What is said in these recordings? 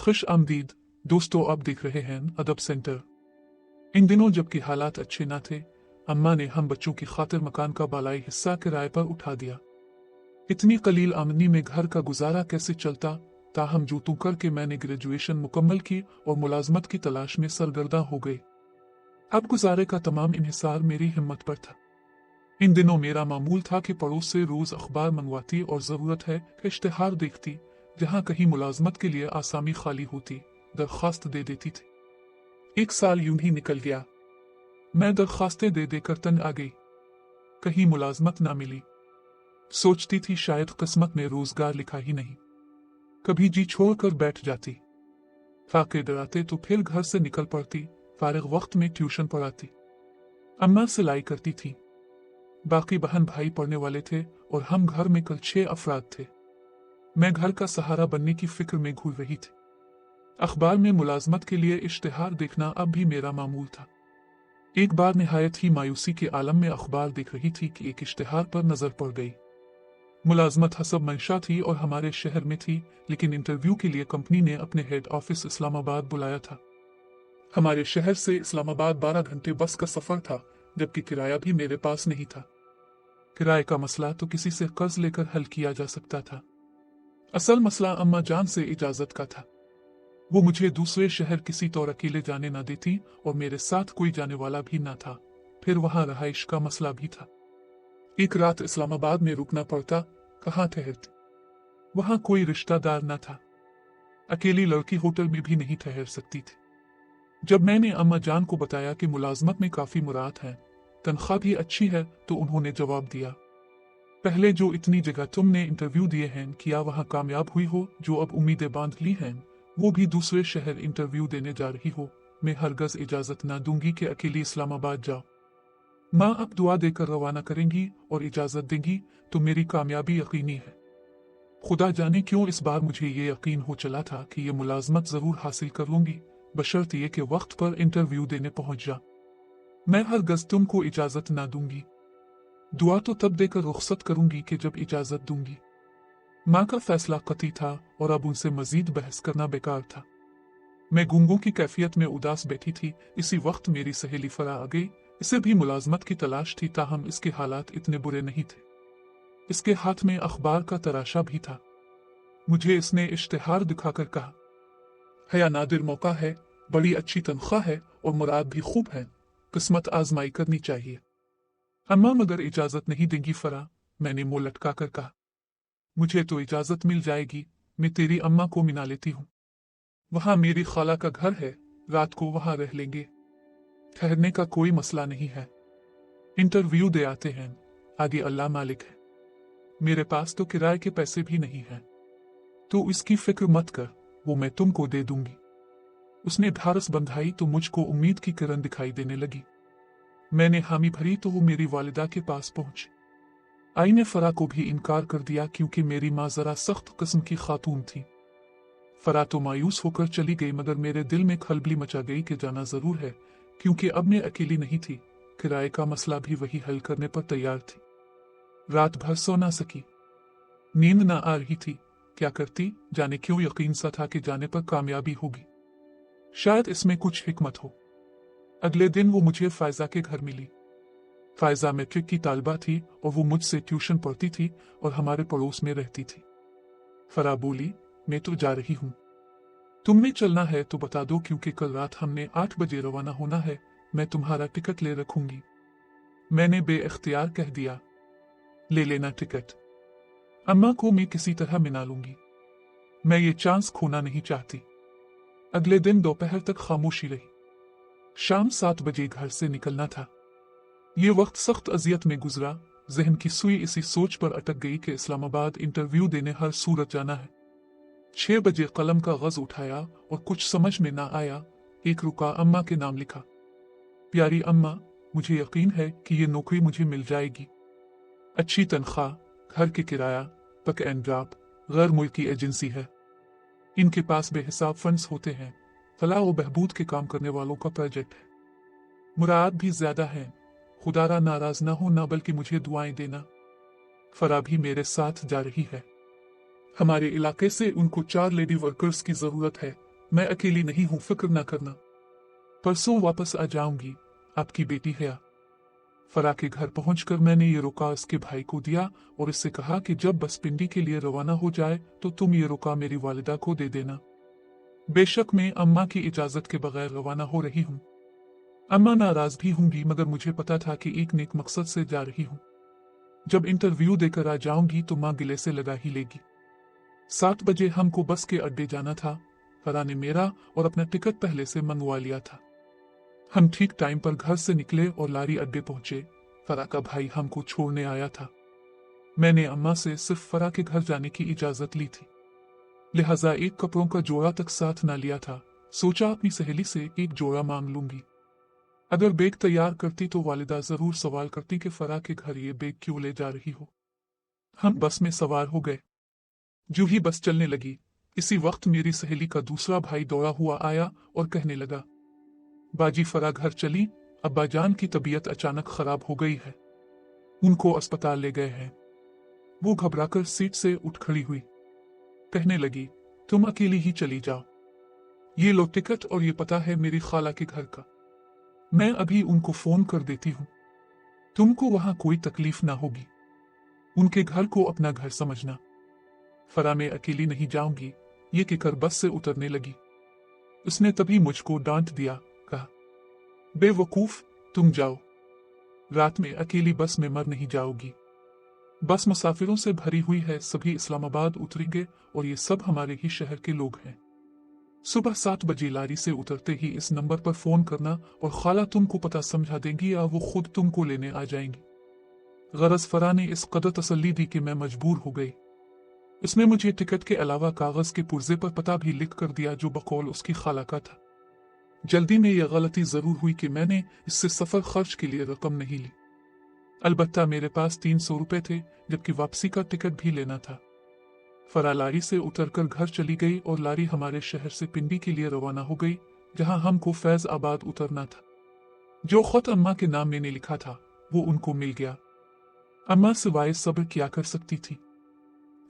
खुश आमदीद दोस्तों, आप देख रहे हैं अदब सेंटर। इन दिनों जबकि हालात अच्छे न थे, अम्मा ने हम बच्चों की खातिर मकान का बालाई हिस्सा किराए पर उठा दिया। इतनी कलील आमदनी में घर का गुजारा कैसे चलता, ताहम जो तू करके मैंने ग्रेजुएशन मुकम्मल की और मुलाजमत की तलाश में सरगर्दा हो गई। अब गुजारे का तमाम इन्हिसार मेरी हिम्मत पर था। इन दिनों मेरा मामूल था कि पड़ोस से रोज अखबार मंगवाती और जरूरत है कि इश्तिहार देखती, जहां कहीं मुलाजमत के लिए आसामी खाली होती, दरख्वास्त दे देती थी। एक साल यूं ही निकल गया। मैं दरख्वास्तें दे देकर तंग आ गई। कहीं मुलाजमत ना मिली। सोचती थी शायद किस्मत में रोजगार लिखा ही नहीं। कभी जी छोड़कर बैठ जाती। फाके डराते तो फिर घर से निकल पड़ती। फारिग वक्त में ट्यूशन पढ़ाती। अम्मा सिलाई करती थी। बाकी बहन भाई पढ़ने वाले थे और हम घर में कल 6 अफराद थे। मैं घर का सहारा बनने की फिक्र में घूर रही थी। अखबार में मुलाजमत के लिए इश्तिहार देखना अब भी मेरा मामूल था। एक बार निहायत ही मायूसी के आलम में अखबार देख रही थी कि एक इश्तिहार पर नजर पड़ गई। मुलाजमत हसब मंशा थी और हमारे शहर में थी, लेकिन इंटरव्यू के लिए कंपनी ने अपने हेड ऑफिस इस्लामाबाद बुलाया था। हमारे शहर से इस्लामाबाद 12 घंटे बस का सफर था, जबकि किराया भी मेरे पास नहीं था। किराए का मसला तो किसी से कर्ज लेकर हल किया जा सकता था। असल मसला अम्मा जान से इजाजत का था। वो मुझे दूसरे शहर किसी तौर अकेले जाने न देती और मेरे साथ कोई जाने वाला भी न था। फिर वहां रहाइश का मसला भी था। एक रात इस्लामाबाद में रुकना पड़ता। कहाँ ठहरती? वहां कोई रिश्तेदार न था। अकेली लड़की होटल में भी नहीं ठहर सकती थी। जब मैंने अम्मा जान को बताया कि मुलाजमत में काफी मुराद है, तनख्वाह भी अच्छी है, तो उन्होंने जवाब दिया, पहले जो इतनी जगह तुमने इंटरव्यू दिए हैं, क्या वहां कामयाब हुई हो? जो अब उम्मीदें बांध ली हैं, वो भी दूसरे शहर इंटरव्यू देने जा रही हो। मैं हरगज इजाजत ना दूंगी कि अकेली इस्लामाबाद जाओ। माँ अब दुआ देकर रवाना करेंगी और इजाजत देंगी तो मेरी कामयाबी यकीनी है। खुदा जाने क्यों इस बार मुझे ये यकीन हो चला था कि ये मुलाजमत जरूर हासिल कर लूंगी, बशर्त ये कि वक्त पर इंटरव्यू देने पहुंच जा। मैं हरगज तुमको इजाजत ना दूंगी। दुआ तो तब देकर रुखसत करूंगी कि जब इजाजत दूंगी। माँ का फैसला कतई था और अब उनसे मजीद बहस करना बेकार था। मैं गूंगों की कैफियत में उदास बैठी थी। इसी वक्त मेरी सहेली फरा आ गई। इसे भी मुलाजमत की तलाश थी, ताहम इसके हालात इतने बुरे नहीं थे। इसके हाथ में अखबार का तराशा भी था। मुझे इसने इश्तिहार दिखाकर कहा, हया नादिर मौका है, बड़ी अच्छी तनख्वाह है और मुराद भी खूब है, किस्मत आजमाई करनी चाहिए। अम्मा मगर इजाजत नहीं देंगी फरा। मैंने मुंह लटका कर कहा, मुझे तो इजाजत मिल जाएगी, मैं तेरी अम्मा को मिला लेती हूँ। वहां मेरी खाला का घर है, रात को वहां रह लेंगे। ठहरने का कोई मसला नहीं है। इंटरव्यू दे आते हैं, आगे अल्लाह मालिक है। मेरे पास तो किराए के पैसे भी नहीं हैं, तो इसकी फिक्र मत कर, वो मैं तुमको दे दूंगी। उसने ढारस बंधाई तो मुझको उम्मीद की किरण दिखाई देने लगी। मैंने हामी भरी तो वो मेरी वालिदा के पास पहुंची। आई ने फरा को भी इनकार कर दिया, क्योंकि मेरी माँ जरा सख्त किस्म की खातून थी। फरा तो मायूस होकर चली गई, मगर मेरे दिल में खलबली मचा गई कि जाना जरूर है, क्योंकि अब मैं अकेली नहीं थी। किराए का मसला भी वही हल करने पर तैयार थी। रात भर सो ना सकी। नींद ना आ रही थी। क्या करती? जाने क्यों यकीन सा था कि जाने पर कामयाबी होगी। शायद इसमें कुछ हिकमत हो। अगले दिन वो मुझे फायजा के घर मिली। फायजा मैट्रिक की तालिबा थी और वो मुझसे ट्यूशन पढ़ती थी और हमारे पड़ोस में रहती थी। फरा बोली, मैं तो जा रही हूँ, तुम्हें चलना है तो बता दो, क्योंकि कल रात हमने 8 बजे रवाना होना है। मैं तुम्हारा टिकट ले रखूंगी। मैंने बेइख्तियार कह दिया, ले लेना टिकट, अम्मा को मैं किसी तरह मिला लूंगी। मैं ये चांस खोना नहीं चाहती। अगले दिन दोपहर तक खामोशी रही। शाम 7 बजे घर से निकलना था। ये वक्त सख्त अजियत में गुजरा। जहन की सुई इसी सोच पर अटक गई कि इस्लामाबाद इंटरव्यू देने हर सूरत जाना है। 6 बजे कलम का गज उठाया और कुछ समझ में ना आया। एक रुका, अम्मा के नाम लिखा। प्यारी अम्मा, मुझे यकीन है कि ये नौकरी मुझे मिल जाएगी। अच्छी तनख्वाह, घर के किराया, पक एंड ड्रॉप, गैर मुल्की एजेंसी है। इनके पास बेहिसाब फंड्स होते हैं। फलाह व बहबूद के काम करने वालों का प्रोजेक्ट है। मुराद भी ज्यादा है। खुदारा नाराज ना हो ना, बल्कि मुझे दुआएं देना। फरा भी मेरे साथ जा रही है। हमारे इलाके से उनको 4 लेडी वर्कर्स की जरूरत है। मैं अकेली नहीं हूं, फिक्र ना करना। परसों वापस आ जाऊंगी, आपकी बेटी है। फरा के घर पहुंचकर मैंने ये रोका इसके भाई को दिया और इससे कहा कि जब बस पिंडी के लिए रवाना हो जाए तो तुम ये रोका मेरी वालिदा को दे देना। बेशक मैं अम्मा की इजाजत के बगैर रवाना हो रही हूँ। अम्मा नाराज भी होंगी, मगर मुझे पता था कि एक नेक मकसद से जा रही हूँ। जब इंटरव्यू देकर आ जाऊंगी तो माँ गिले से लगा ही लेगी। 7 बजे हमको बस के अड्डे जाना था। फरा ने मेरा और अपना टिकट पहले से मंगवा लिया था। हम ठीक टाइम पर घर से निकले और लारी अड्डे पहुंचे। फरा का भाई हमको छोड़ने आया था। मैंने अम्मा से सिर्फ फरा के घर जाने की इजाजत ली थी, लिहाजा एक कपड़ों का जोड़ा तक साथ ना लिया था। सोचा अपनी सहेली से एक जोड़ा मांग लूंगी। अगर बैग तैयार करती तो वालिदा जरूर सवाल करती कि फरा के घर ये बैग क्यों ले जा रही हो। हम बस में सवार हो गए। जो ही बस चलने लगी, इसी वक्त मेरी सहेली का दूसरा भाई दौड़ा हुआ आया और कहने लगा, बाजी फरा घर चली, अब्बा जान की तबीयत अचानक खराब हो गई है, उनको अस्पताल ले गए हैं। वो घबराकर सीट से उठ खड़ी हुई, कहने लगी, तुम अकेली ही चली जाओ, ये लो टिकट और ये पता है मेरी खाला के घर का, मैं अभी उनको फोन कर देती हूँ, तुमको वहां कोई तकलीफ ना होगी, उनके घर को अपना घर समझना। फरा मैं अकेली नहीं जाऊंगी, ये कहकर बस से उतरने लगी। उसने तभी मुझको डांट दिया, कहा, बेवकूफ, तुम जाओ, रात में अकेली बस में मर नहीं जाओगी। बस मुसाफिरों से भरी हुई है, सभी इस्लामाबाद उतरेंगे और ये सब हमारे ही शहर के लोग हैं। सुबह 7 बजे लारी से उतरते ही इस नंबर पर फोन करना और खाला तुमको पता समझा देंगी या वो खुद तुमको लेने आ जाएंगी। गरज फरा ने इस कदर तसल्ली दी कि मैं मजबूर हो गई। उसने मुझे टिकट के अलावा कागज के पुर्जे पर पता भी लिख कर दिया जो बकौल उसकी खाला का था। जल्दी में यह गलती जरूर हुई कि मैंने इससे सफर खर्च के लिए रकम नहीं ली। अलबत्ता मेरे पास 300 रुपए थे, जबकि वापसी का टिकट भी लेना था। फरा लारी से उतरकर घर चली गई और लारी हमारे शहर से पिंडी के लिए रवाना हो गई, जहां हमको फैज आबाद उतरना था। जो खत अम्मा के नाम मैंने लिखा था वो उनको मिल गया। अम्मा सिवाय सब्र क्या कर सकती थी।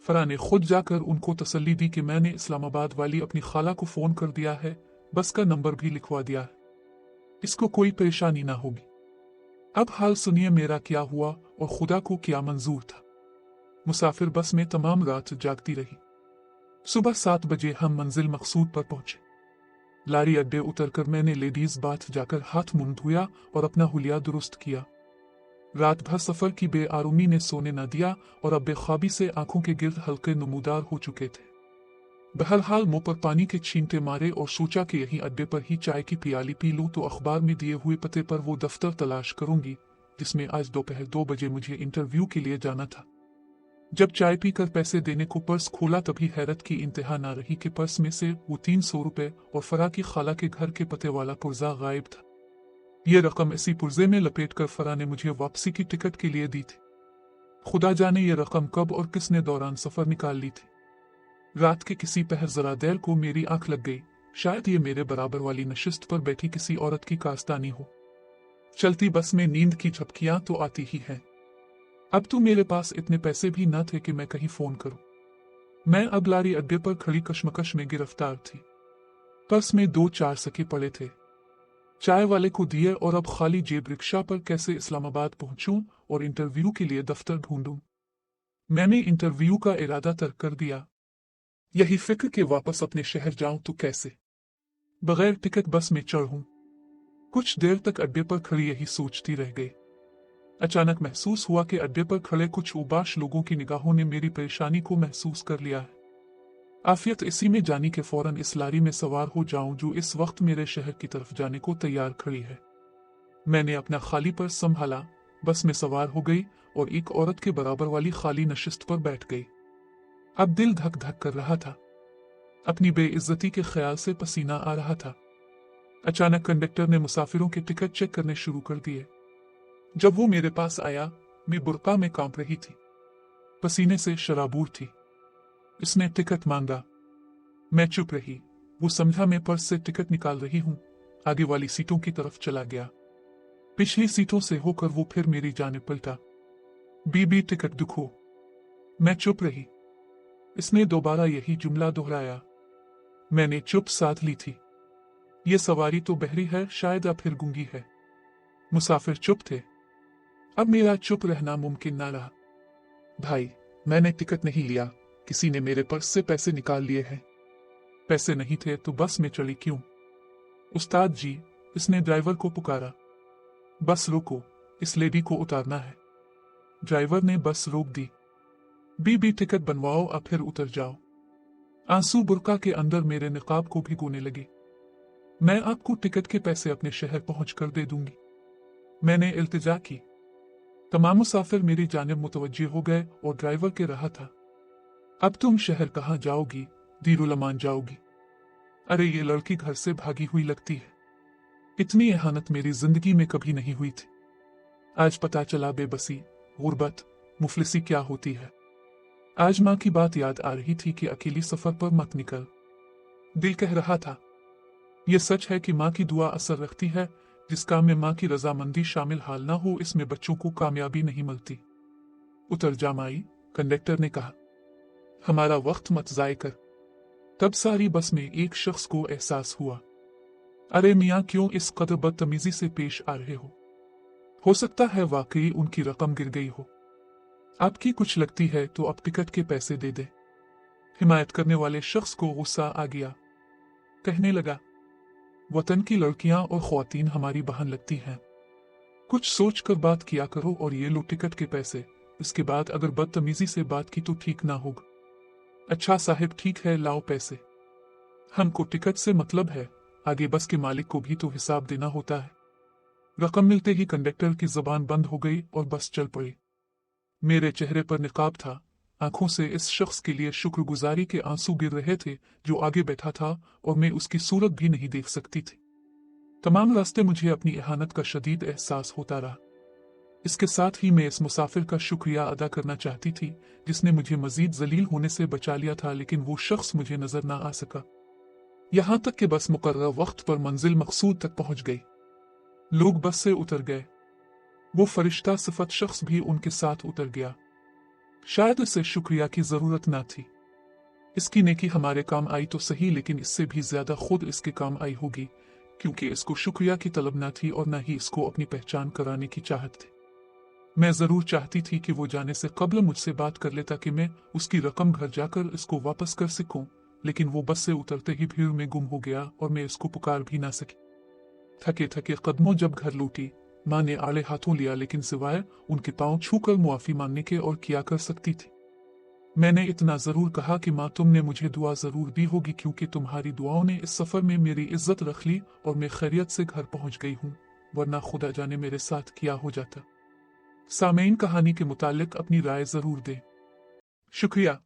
फरा ने खुद जाकर उनको तसल्ली दी कि मैंने इस्लामाबाद वाली अपनी खाला को फोन कर दिया है, बस का नंबर भी लिखवा दिया है, इसको कोई परेशानी ना होगी। अब हाल सुनिए मेरा क्या हुआ और खुदा को क्या मंजूर था। मुसाफिर बस में तमाम रात जागती रही। सुबह 7 बजे हम मंजिल मकसूद पर पहुंचे। लारी अड्डे उतरकर मैंने लेडीज बाथ जाकर हाथ मुंह धोया और अपना हुलिया दुरुस्त किया। रात भर सफर की बेआरामी ने सोने न दिया और अब बेख्वाबी से आंखों के गिर्द हल्के नमूदार हो चुके थे। बहरहाल मुंह पर पानी के छींटे मारे और सोचा कि यही अड्डे पर ही चाय की पियाली पी लूं तो अखबार में दिए हुए पते पर वो दफ्तर तलाश करूंगी जिसमें आज दोपहर 2 बजे मुझे इंटरव्यू के लिए जाना था। जब चाय पीकर पैसे देने को पर्स खोला तभी हैरत की इंतहा ना रही कि पर्स में से वो 300 रुपए और फरा की खाला के घर के पते वाला पुर्जा गायब था। ये रकम इसी पुर्जे में लपेटकर फरा ने मुझे वापसी की टिकट के लिए दी थी। खुदा जाने ये रकम कब और किसने दौरान सफर निकाल ली थी। रात के किसी पहर जरा देर को मेरी आंख लग गई, शायद ये मेरे बराबर वाली नशिस्त पर बैठी किसी औरत की कास्तानी हो। चलती बस में नींद की झपकियां तो आती ही हैं। अब तो मेरे पास इतने पैसे भी न थे कि मैं कहीं फोन करूं। मैं अब लारी अड्डे पर खड़ी कशमकश में गिरफ्तार थी। पर्स में 2-4 सके पड़े थे, चाय वाले को दिए और अब खाली जेब रिक्शा पर कैसे इस्लामाबाद पहुंचूं और इंटरव्यू के लिए दफ्तर ढूंढूं। मैंने इंटरव्यू का इरादा तर्क कर दिया। यही फिक्र के वापस अपने शहर जाऊं तो कैसे, बगैर टिकट बस में चढ़ूं। कुछ देर तक अड्डे पर खड़ी यही सोचती रह गई। अचानक महसूस हुआ कि अड्डे पर खड़े कुछ उबाश लोगों की निगाहों ने मेरी परेशानी को महसूस कर लिया है। आफियत इसी में जानी के फौरन इस लारी में सवार हो जाऊं जो इस वक्त मेरे शहर की तरफ जाने को तैयार खड़ी है। मैंने अपना खाली पर्स संभाला, बस में सवार हो गई और एक औरत के बराबर वाली खाली नशिस्त पर बैठ गई। अब दिल धक धक कर रहा था। अपनी बेइज्जती के ख्याल से पसीना आ रहा था। अचानक कंडक्टर ने मुसाफिरों के टिकट चेक करने शुरू कर दिए। जब वो मेरे पास आया, मैं बुर्का में कांप रही थी, पसीने से शराबूर थी। उसने टिकट मांगा। मैं चुप रही। वो समझा मैं पर्स से टिकट निकाल रही हूं। आगे वाली सीटों की तरफ चला गया। पिछली सीटों से होकर वो फिर मेरी जानिब पलटा। बीबी टिकट दिखो। मैं चुप रही। इसने दोबारा यही जुमला दोहराया। मैंने चुप साध ली थी। ये सवारी तो बहरी है शायद, या फिर गूंगी है। मुसाफिर चुप थे। अब मेरा चुप रहना मुमकिन ना रहा। भाई, मैंने टिकट नहीं लिया, किसी ने मेरे पर्स से पैसे निकाल लिए हैं। पैसे नहीं थे तो बस में चढ़ी क्यों? उस्ताद जी, इसने ड्राइवर को पुकारा। बस रोको, इस लेडी को उतारना है। ड्राइवर ने बस रोक दी। बीबी टिकट बनवाओ और फिर उतर जाओ। आंसू बुरका के अंदर मेरे निकाब को भिगोने लगे। मैं आपको टिकट के पैसे अपने शहर पहुंचकर दे दूंगी, मैंने इल्तिजा की। तमाम मुसाफिर मेरी जानिब मुतवज्जे हो गए और ड्राइवर के रहा था, अब तुम शहर कहाँ जाओगी? दीरुलमान जाओगी? अरे ये लड़की घर से भागी हुई लगती है। इतनी एहानत मेरी जिंदगी में कभी नहीं हुई थी। आज पता चला बेबसी, गुर्बत, मुफलिसी क्या होती है। आज माँ की बात याद आ रही थी कि अकेली सफर पर मत निकल। दिल कह रहा था, यह सच है कि माँ की दुआ असर रखती है। जिस काम में माँ की रजामंदी शामिल हाल ना हो, इसमें बच्चों को कामयाबी नहीं मिलती। उतर जा माई, कंडक्टर ने कहा, हमारा वक्त मत जाए कर। तब सारी बस में एक शख्स को एहसास हुआ, अरे मियाँ क्यों इस कदर बदतमीजी से पेश आ रहे हो सकता है वाकई उनकी रकम गिर गई हो। आपकी कुछ लगती है तो अब टिकट के पैसे दे दे। हिमायत करने वाले शख्स को गुस्सा आ गया। कहने लगा, वतन की लड़कियां और ख्वातीन हमारी बहन लगती हैं, कुछ सोच कर बात किया करो। और ये लो टिकट के पैसे, इसके बाद अगर बदतमीजी से बात की तो ठीक ना होगा। अच्छा साहिब ठीक है, लाओ पैसे। हमको टिकट से मतलब है, आगे बस के मालिक को भी तो हिसाब देना होता है। रकम मिलते ही कंडक्टर की जुबान बंद हो गई और बस चल पड़ी। मेरे चेहरे पर निकाब था, आंखों से इस शख्स के लिए शुक्रगुजारी के आंसू गिर रहे थे जो आगे बैठा था और मैं उसकी सूरत भी नहीं देख सकती थी। तमाम रास्ते मुझे अपनी एहानत का शदीद एहसास होता रहा। इसके साथ ही मैं इस मुसाफिर का शुक्रिया अदा करना चाहती थी जिसने मुझे मजीद जलील होने से बचा लिया था, लेकिन वो शख्स मुझे नजर ना आ सका। यहां तक कि बस मुकर्रर वक्त पर मंजिल मकसूद तक पहुंच गई। लोग बस से उतर गए। वो फरिश्ता सिफत शख्स भी उनके साथ उतर गया। शायद इसे शुक्रिया की जरूरत ना थी। इसकी नेकी हमारे काम आई तो सही, लेकिन इससे भी ज्यादा खुद इसके काम आई होगी, क्योंकि इसको शुक्रिया की तलब ना थी और ना ही इसको अपनी पहचान कराने की चाहत थी। मैं जरूर चाहती थी कि वो जाने से कबल मुझसे बात कर ले ताकि मैं उसकी रकम घर जाकर इसको वापस कर सकूं, लेकिन वो बस से उतरते ही भीड़ में गुम हो गया और मैं इसको पुकार भी ना सकी। थके थके कदमों जब घर लौटी, माँ ने आड़े हाथों लिया, लेकिन सिवाय उनके पांव छूकर मुआफी मांगने के और क्या कर सकती थी। मैंने इतना जरूर कहा कि माँ तुमने मुझे दुआ जरूर दी होगी, क्योंकि तुम्हारी दुआओं ने इस सफर में मेरी इज्जत रख ली और मैं खैरियत से घर पहुंच गई हूँ, वरना खुदा जाने मेरे साथ क्या हो जाता। सामईन कहानी के मुतालिक अपनी राय जरूर दें। शुक्रिया।